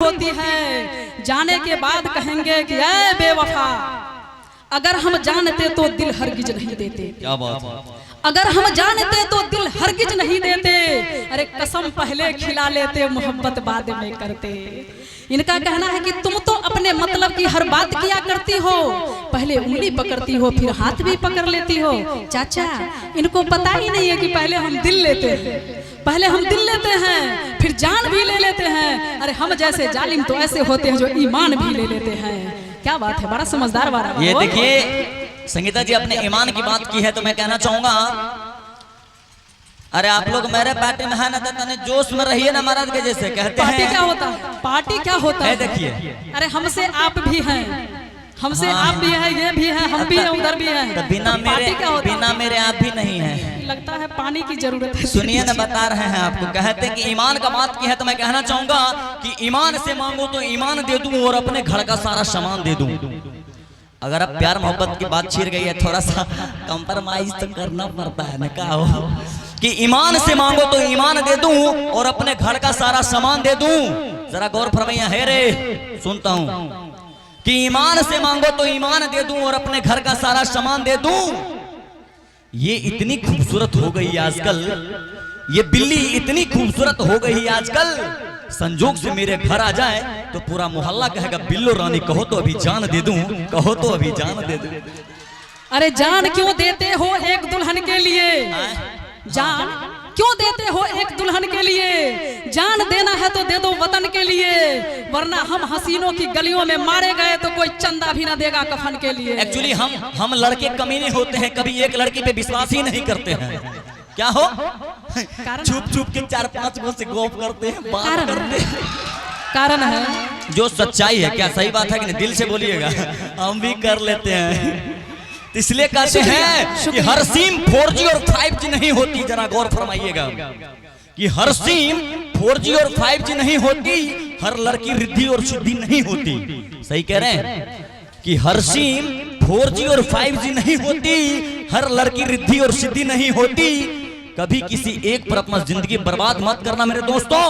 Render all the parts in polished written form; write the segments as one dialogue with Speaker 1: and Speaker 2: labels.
Speaker 1: होती है, जाने के बाद कहेंगे कि ऐ बेवफा, अगर हम जानते तो दिल हरगिज नहीं देते।
Speaker 2: क्या बात है।
Speaker 1: अगर हम जानते तो दिल हरगिज नहीं देते, अरे कसम पहले खिला लेते, मोहब्बत बाद में करते। इनका कहना है कि तुम तो अपने मतलब की हर बात किया करती हो, पहले उंगली पकड़ती हो फिर हाथ भी पकड़ लेती हो। चाचा, इनको पता ही नहीं है कि पहले हम दिल लेते हैं, पहले हम दिल लेते हैं फिर जान भी ले लेते हैं। अरे हम जैसे जालिम तो ऐसे होते हैं जो ईमान भी ले लेते हैं। क्या बात है, बड़ा समझदार वाला।
Speaker 2: ये देखिए संगीता जी आपने ईमान की बात की है तो मैं कहना चाहूंगा, अरे आप लोग मेरे पार्टी में है ना तो जोश में रहिए ना महाराज के जैसे कहते हैं।
Speaker 1: पार्टी क्या होता है, पार्टी क्या होता है?
Speaker 2: देखिए,
Speaker 1: अरे हमसे आप भी हैं, हमसे आप भी हैं, ये भी हैं, हम भी हैं, उधर भी हैं।
Speaker 2: तो बिना मेरे आप भी नहीं है।
Speaker 1: लगता है पानी की जरूरत है।
Speaker 2: सुनिए ना, बता रहे हैं आपको, कहते हैं कि ईमान का बात की है तो मैं कहना चाहूंगा कि ईमान से मांगो तो ईमान दे दूं और अपने घर का सारा सामान दे दूं। अगर अब प्यार मोहब्बत की बात छिड़ गई है, थोड़ा सा कंप्रोमाइज तो करना पड़ता है ना। क्या हो कि ईमान से मांगो तो ईमान दे दूं और अपने घर का सारा सामान दे दूं। जरा गौर फरमाइए, है रे सुनता हूं कि ईमान से मांगो तो ईमान दे दूं और अपने घर का सारा सामान दे दूं। ये इतनी खूबसूरत हो गई आजकल, ये बिल्ली इतनी खूबसूरत हो गई आजकल, संजोग से मेरे घर आ जाए तो पूरा मोहल्ला कहेगा बिल्लो रानी कहो तो अभी जान दे दूं, कहो तो अभी जान दे दूं।
Speaker 1: अरे जान क्यों देते हो एक दुल्हन के लिए? जान क्यों देते हो एक दुल्हन के लिए? जान देना है तो दे दो वतन के लिए, वरना हम हसीनों की गलियों में मारे गए तो कोई चंदा भी ना देगा कफन के लिए।
Speaker 2: एक्चुअली हम लड़के कमीने होते हैं, कभी एक लड़की पे विश्वास ही नहीं करते हैं। क्या हो, छुप छुप के 4-5 गो से गोप करते हैं, बात करते हैं।
Speaker 1: कारण है
Speaker 2: जो सच्चाई है। क्या सही बात है कि नहीं? दिल से बोलिएगा, हम भी कर लेते हैं। इसलिए कहते हैं कि हर सिम 4G और 5G नहीं होती। जरा गौर फरमाइएगा कि हर सिम 4G और 5G नहीं होती, हर लड़की रिद्धि और सिद्धि नहीं होती। सही कह रहे हैं कि हर सिम 4G और 5G नहीं होती, हर लड़की रिद्धि और सिद्धि नहीं होती। कभी किसी एक पर अपना जिंदगी बर्बाद मत करना मेरे दोस्तों,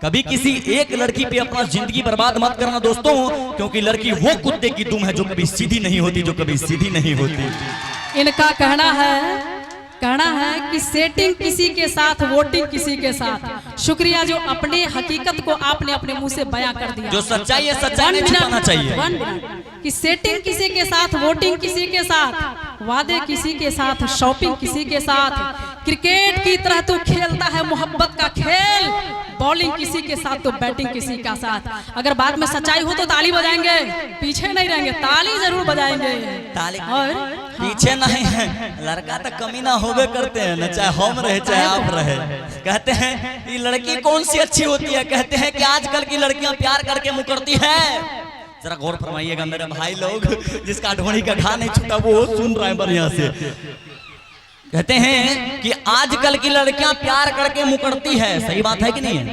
Speaker 2: कभी किसी एक लड़की पे अपना जिंदगी बर्बाद मत करना दोस्तों, क्योंकि लड़की वो कुत्ते की दुम है जो कभी सीधी नहीं होती, जो कभी सीधी नहीं होती।
Speaker 1: इनका कहना है कि सेटिंग किसी के साथ, वोटिंग किसी के साथ। शुक्रिया जो अपने हकीकत को आपने अपने मुंह से बयां कर दिया।
Speaker 2: जो सच्चाई है सच्चाई नहीं छुपाना चाहिए।
Speaker 1: कि सेटिंग किसी के साथ, वोटिंग किसी के साथ, वादे किसी के साथ, शॉपिंग किसी के साथ। क्रिकेट की तरह तो खेलता है मोहब्बत का खेल, बॉलिंग किसी के साथ तो बैटिंग किसी का साथ। अगर बाद में सच्चाई हो तो ताली बजाएंगे, पीछे नहीं रहेंगे, ताली जरूर बजाएंगे।
Speaker 2: ताली और पीछे नहीं है। लड़का तो कमी ना होवे करते हैं ना, चाहे हम रहे चाहे आप रहे। कहते हैं ये लड़की कौन सी अच्छी होती है? कहते हैं कि आजकल की लड़कियां प्यार करके मुकरती है। जरा गौर फरमाइएगा मेरे भाई लोग, जिसका ढोड़ी का घा नहीं छूटा वो सुन रहा है बढ़िया से। कहते हैं कि आजकल की लड़कियां प्यार करके मुकरती है। सही बात है कि नहीं है?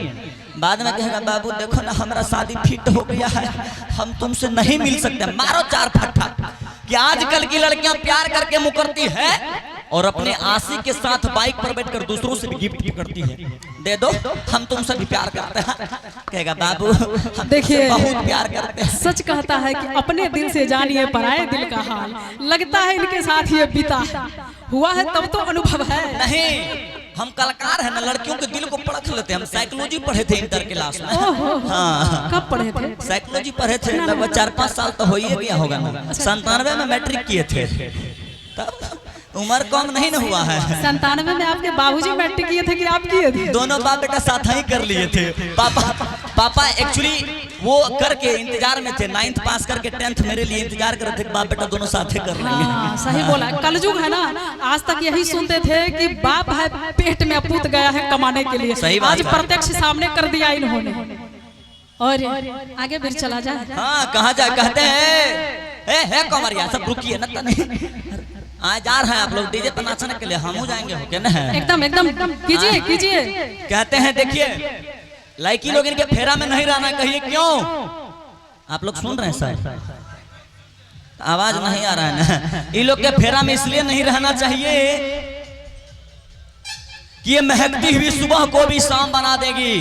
Speaker 2: बाद में कहेगा बाबू देखो ना हमारा शादी फिट हो गया है, हम तुमसे नहीं मिल सकते। मारो 4 फट्टा कि आजकल की लड़कियां प्यार करके मुकरती है और अपने आशिक के साथ बाइक पर बैठकर दूसरों से भी गिफ्ट करती है। दे दो हम तुमसे भी प्यार करते हैं। कहेगा बाबू
Speaker 1: देखिए
Speaker 2: बहुत प्यार करते हैं।
Speaker 1: सच कहता है कि अपने दिल से जानिए पराये दिल का हाल। लगता है इनके साथ ये बीता हुआ है तब तो अनुभव है।
Speaker 2: नहीं, हम कलाकार हैं ना, लड़कियों के दिल को परख लेते हैं। हम साइकोलॉजी पढ़े थे इंटर क्लास में। हाँ,
Speaker 1: कब पढ़े थे?
Speaker 2: साइकोलॉजी पढ़े थे, लगभग 4-5 साल तो हो ही गया होगा ना। 97 में मैट्रिक किए थे, तब उम्र कम नहीं ना हुआ है।
Speaker 1: 97 में आपके बाबूजी मैट्रिक किए थे कि आप किए थे?
Speaker 2: दोनों बाप बेटा साथ ही कर लिए थे। पापा एक्चुअली वो करके इंतजार में थे, 9th पास करके 10th मेरे लिए इंतजार कर रहे थे। बाप बेटा दोनों साथ ही कर लेंगे।
Speaker 1: हाँ, सही बोला। कलयुग है ना, आज तक यही सुनते थे कि बाप है पेट में पूत गया है कमाने के लिए।
Speaker 2: सही बात,
Speaker 1: आज प्रत्यक्ष सामने कर दिया इन्होंने। और आगे फिर चला जाए।
Speaker 2: हाँ, कहाँ जाए? कहते हैं कमरिया सब रुकिए ना, नहीं आज जा रहे हैं आप लोग डीजे पर नाचने के लिए, हम जाएंगे हो क्या? नहीं
Speaker 1: एकदम कीजिए कीजिए।
Speaker 2: कहते हैं देखिए लड़की लोग इनके फेरा में नहीं रहना। कहिए क्यों? आप लोग सुन रहे हैं सर? आवाज नहीं आ रहा है ना? ये लोग के फेरा में इसलिए नहीं रहना चाहिए कि ये महकती हुई सुबह को भी शाम बना देगी।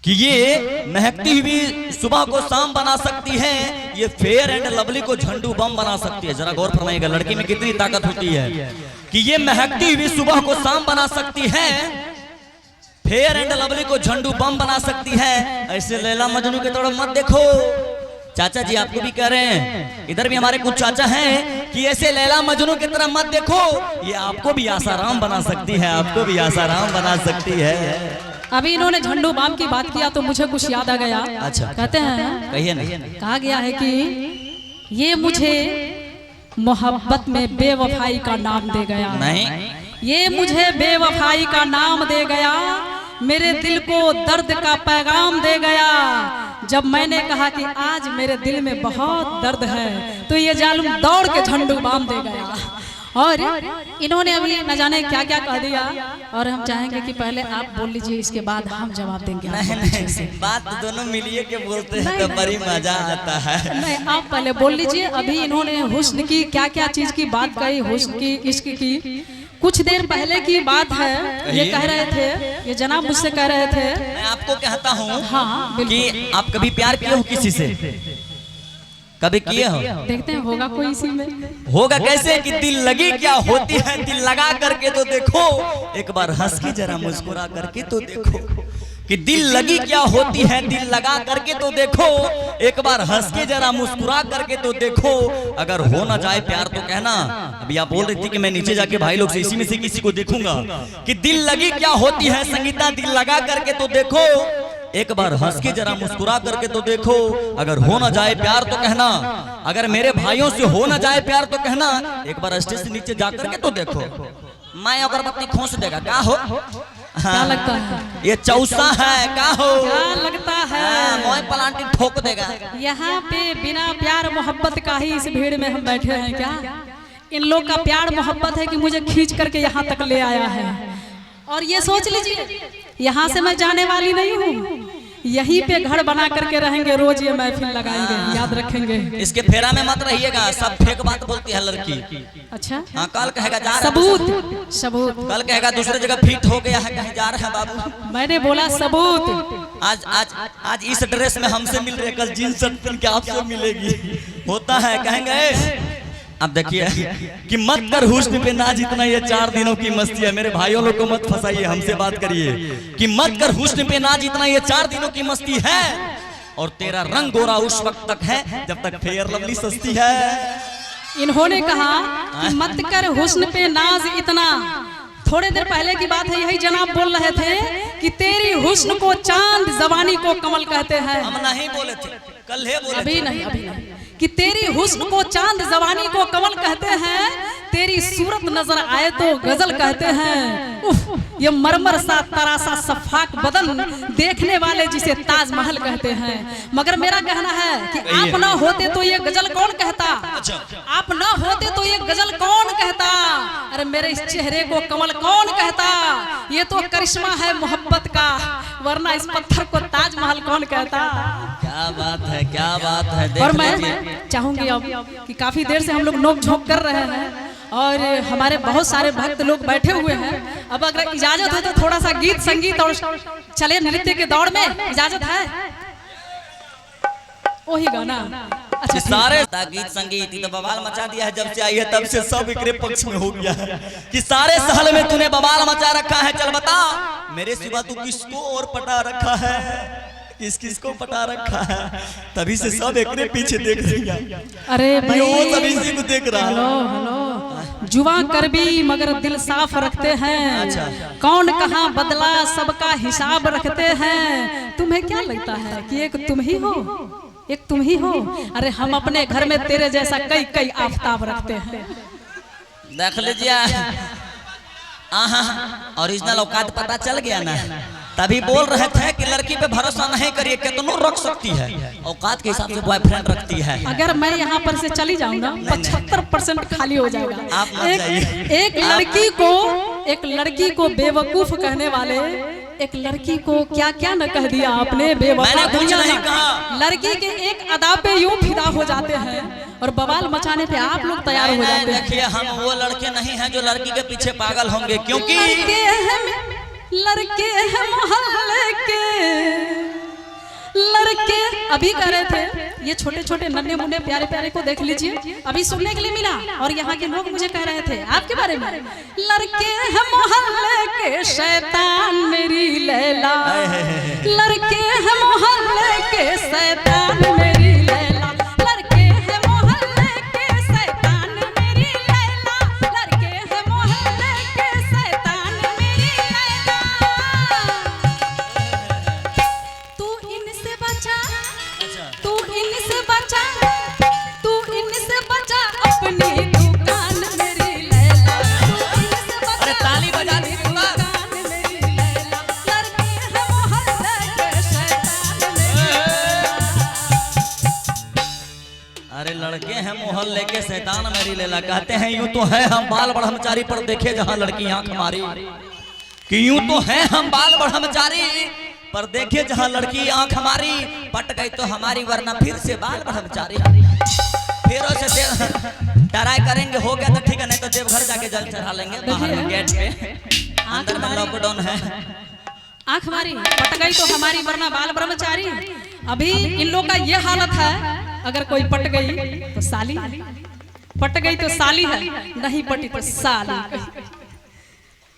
Speaker 2: कि ये महकती हुई सुबह को शाम बना सकती है, ये फेयर एंड लवली को झंडू बम बना सकती है। जरा गौर फरमाइएगा, लड़की में कितनी ताकत होती है कि ये महकती हुई सुबह को शाम बना सकती है, फेयर एंड लवली को झंडू बम बना सकती है। ऐसे लैला मजनू की तरफ मत देखो। चाचा जी आपको भी कह रहे हैं, इधर भी हमारे कुछ चाचा हैं कि ऐसे लैला मजनू की तरफ मत देखो, ये आपको भी आसाराम बना सकती है, आपको भी आसाराम बना सकती है।
Speaker 1: अभी इन्होंने झंडू बाम की बात किया तो मुझे कुछ याद आ गया।
Speaker 2: अच्छा,
Speaker 1: कहते हैं,
Speaker 2: कहिए ना।
Speaker 1: कहा गया है कि ये मुझे मोहब्बत में बेवफाई का नाम दे गया।
Speaker 2: नहीं,
Speaker 1: ये मुझे बेवफाई का नाम दे गया, मेरे दिल को दर्द का पैगाम दे गया। जब मैंने कहा कि आज मेरे दिल में बहुत दर्द है, तो ये जालिम दौड़ के झंडू बाम दे गया। और इन्होंने अभी न जाने क्या क्या कह दिया, और हम चाहेंगे कि पहले आप बोल लीजिए, इसके बाद हम जवाब देंगे।
Speaker 2: नहीं, बात दोनों मिलिए के बोलते हैं तो बड़ी मजा आता है।
Speaker 1: नहीं, आप पहले बोल लीजिए। अभी इन्होंने हुस्न की क्या क्या चीज की बात कही, हुस्न की, इश्क की। कुछ देर पहले की बात है, ये कह रहे थे, ये जनाब मुझसे कह रहे थे।
Speaker 2: मैं आपको कहता हूँ
Speaker 1: हाँ,
Speaker 2: कि आप कभी प्यार किए हो किसी से? कभी किए हो?
Speaker 1: देखते हैं होगा कोई इसी में।
Speaker 2: होगा कैसे कि दिल लगी क्या होती है, दिल लगा करके तो देखो, एक बार हंस के जरा मुस्कुरा करके तो देखो कि दिल लगी क्या होती है, दिल लगा करके तो देखो, एक बार हंस के जरा मुस्कुरा करके तो देखो। अगर हो ना जाए प्यार तो कहना। अभी आप बोल रही थी कि मैं नीचे जाके भाई लोग से इसी में से किसी को देखूंगा कि दिल लगी क्या होती है संगीता, दिल लगा करके तो देखो, एक बार हंस के जरा मुस्कुरा करके तो देखो। अगर हो ना जाए प्यार तो कहना, अगर मेरे भाइयों से हो ना जाए प्यार तो कहना, एक बार स्टेज से नीचे जा करके तो देखो। मैं अगरबत्ती खोस देगा क्या हो?
Speaker 1: क्या लगता है?
Speaker 2: ये चौसा है क्या हो?
Speaker 1: क्या लगता है?
Speaker 2: मोय पलांटी ठोक देगा।
Speaker 1: यहाँ पे बिना प्यार मोहब्बत का ही इस भीड़ में हम बैठे हैं क्या? इन लोग का प्यार मोहब्बत है कि मुझे खींच करके यहाँ तक ले आया है। और ये सोच लीजिए, यहाँ से मैं जाने वाली नहीं हूँ, यहीं पे घर बना करके रहेंगे, रोज ये महफिल लगाएंगे, याद रखेंगे।
Speaker 2: इसके फेरा में मत रहिएगा, सब फेक बात बोलती है लड़की।
Speaker 1: अच्छा,
Speaker 2: हाँ, कल कहेगा जा रहा है,
Speaker 1: सबूत,
Speaker 2: कल कहेगा दूसरे जगह फिट हो गया है, कहीं जा रहा है बाबू।
Speaker 1: मैंने बोला सबूत।
Speaker 2: आज इस ड्रेस में हमसे मिल रहे, कल जींस शर्ट पहन के आपसे मिलेगी। होता है, कहेंगे। अब देखिए कि मत कर हुस्न पे नाज, इतना ये 4 दिनों की मस्ती है। मेरे भाइयों लोग को मत फंसाइए, हमसे बात करिए कि मत कर हुस्न पे नाज, इतना ये 4 दिनों की मस्ती है। और तेरा रंग गोरा उस वक्त तक है जब तक फेयर लवली सस्ती है।
Speaker 1: इन्होंने कहा कि मत कर हुस्न पे नाज इतना। थोड़े देर पहले की बात है, यही जनाब बोल रहे थे कि तेरी हुस्न को चांद, जवानी को कमल कहते हैं।
Speaker 2: हम नहीं बोले थे, कल है बोले
Speaker 1: अभी नहीं कि तेरी हुस्न को चांद, जवानी को कमल कहते हैं, तेरी सूरत नजर आए तो गजल कहते हैं। उफ, ये मरमर सा तरासा सफाक बदन, देखने वाले जिसे ताजमहल कहते हैं। मगर मेरा कहना है कि आप ना होते तो ये गजल कौन कहता? आप ना होते तो ये गजल कौन कहता? अरे मेरे इस चेहरे को कमल कौन कहता? ये तो करिश्मा है मोहब्बत का, वरना इस पत्थर को ताजमहल कौन कहता?
Speaker 2: क्या बात है, क्या बात है।
Speaker 1: और मैं चाहूंगी अब कि काफी देर से हम लोग नोक झोंक कर रहे हैं और हमारे बहुत सारे भक्त लोग बैठे हुए हैं। अब अगर इजाजत है तो थोड़ा सा गीत संगीत और चले नृत्य के दौड़ में, इजाजत है? वही गाना। अच्छा,
Speaker 2: सारे गीत संगीत तो बवाल मचा दिया है। जब से आई है तब से सब एकरे पक्ष में हो गया है कि सारे सहल में तूने बवाल मचा रखा है। चल बता, मेरे सिवा तू किसको और पटा रखा है, किस किस को पटा रखा है? तभी से सब एकरे पीछे देख रही है।
Speaker 1: अरे भाई,
Speaker 2: वो सब इसी को देख रहा है।
Speaker 1: हेलो, जुआ कर भी मगर दिल साफ रखते हैं।
Speaker 2: अच्छा।
Speaker 1: कौन कहाँ बदला सबका हिसाब रखते हैं। तुम्हें क्या लगता है कि एक तुम ही हो, एक तुम ही हो? अरे हम अपने घर में तेरे जैसा कई कई आफताब रखते हैं।
Speaker 2: देख लीजिए, ओरिजिनल औकात पता चल गया ना। तभी बोल रहे थे कि लड़की पे भरोसा नहीं करिए, कितनों रख सकती है, औकात के हिसाब से बॉयफ्रेंड रखती है।
Speaker 1: अगर मैं यहाँ पर से चली जाऊंगा 75% खाली हो जाएगा।
Speaker 2: आप मत जाइए।
Speaker 1: एक लड़की को बेवकूफ कहने वाले, एक लड़की को क्या क्या न कह दिया आपने, बेवकूफ।
Speaker 2: मैंने कुछ नहीं कहा।
Speaker 1: लड़की के एक अदा पे यूं फिदा हो जाते हैं और बवाल मचाने पे आप लोग तैयार हो जाते हैं।
Speaker 2: देखिए, हम वो लड़के नहीं हैं जो लड़की के पीछे पागल होंगे, क्योंकि
Speaker 1: लड़के हैं मोहल्ले के, लड़के अभी कह रहे थे, ये छोटे छोटे नन्हे मुन्ने प्यारे प्यारे को देख लीजिए, अभी सुनने के लिए मिला। और यहाँ के लोग मुझे कह रहे थे आपके बारे में, लड़के हैं मोहल्ले के शैतान मेरी लैला, लड़के हैं मोहल्ले के शैतान मेरी लैला, लड़के हैं मोहल्ले के शैतान मेरी लैला, लड़के हैं मोहल्ले के शैतान मेरी लैला। तू इनसे बचा, तू इनसे बचा, तू इनसे बचा अपनी दुकान मेरी लैला, तू इनसे बचा।
Speaker 2: अरे ताली बजा दी
Speaker 1: दुकान मेरी लैला, लड़के हैं मोहल्ले के शैतान मेरी लैला।
Speaker 2: अरे लड़के हैं मोहल्ले के शैतान मेरी लैला। कहते हैं यूं तो है हम बाल ब्रह्मचारी, पर देखे जहां लड़की आंख हमारी, कि यूं तो है हम बाल ब्रह्मचारी, पर देखे जहां लड़की आंख हमारी, पट गई तो हमारी वरना फिर से बाल ब्रह्मचारी। फिर से ट्राई करेंगे, हो गया तो ठीक है, नहीं तो देवघर जाके जल चढ़ा लेंगे बाहर में गेट पे, अंदर में लॉकडाउन है।
Speaker 1: आंख हमारी पट गई तो हमारी वरना बाल ब्रह्मचारी। अभी इन लोग का ये हालत है, अगर कोई पट गई तो साली, पट गई तो साली है, नहीं पटी तो साली।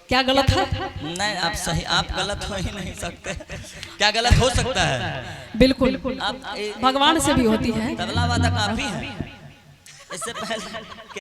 Speaker 1: क्या गलत है?
Speaker 2: नहीं आप सही, आप गलत हो ही नहीं सकते। क्या गलत हो सकता है?
Speaker 1: बिल्कुल
Speaker 2: आप
Speaker 1: भगवान से भी होती है।
Speaker 2: तबला वादक आप ही हैं। इससे पहले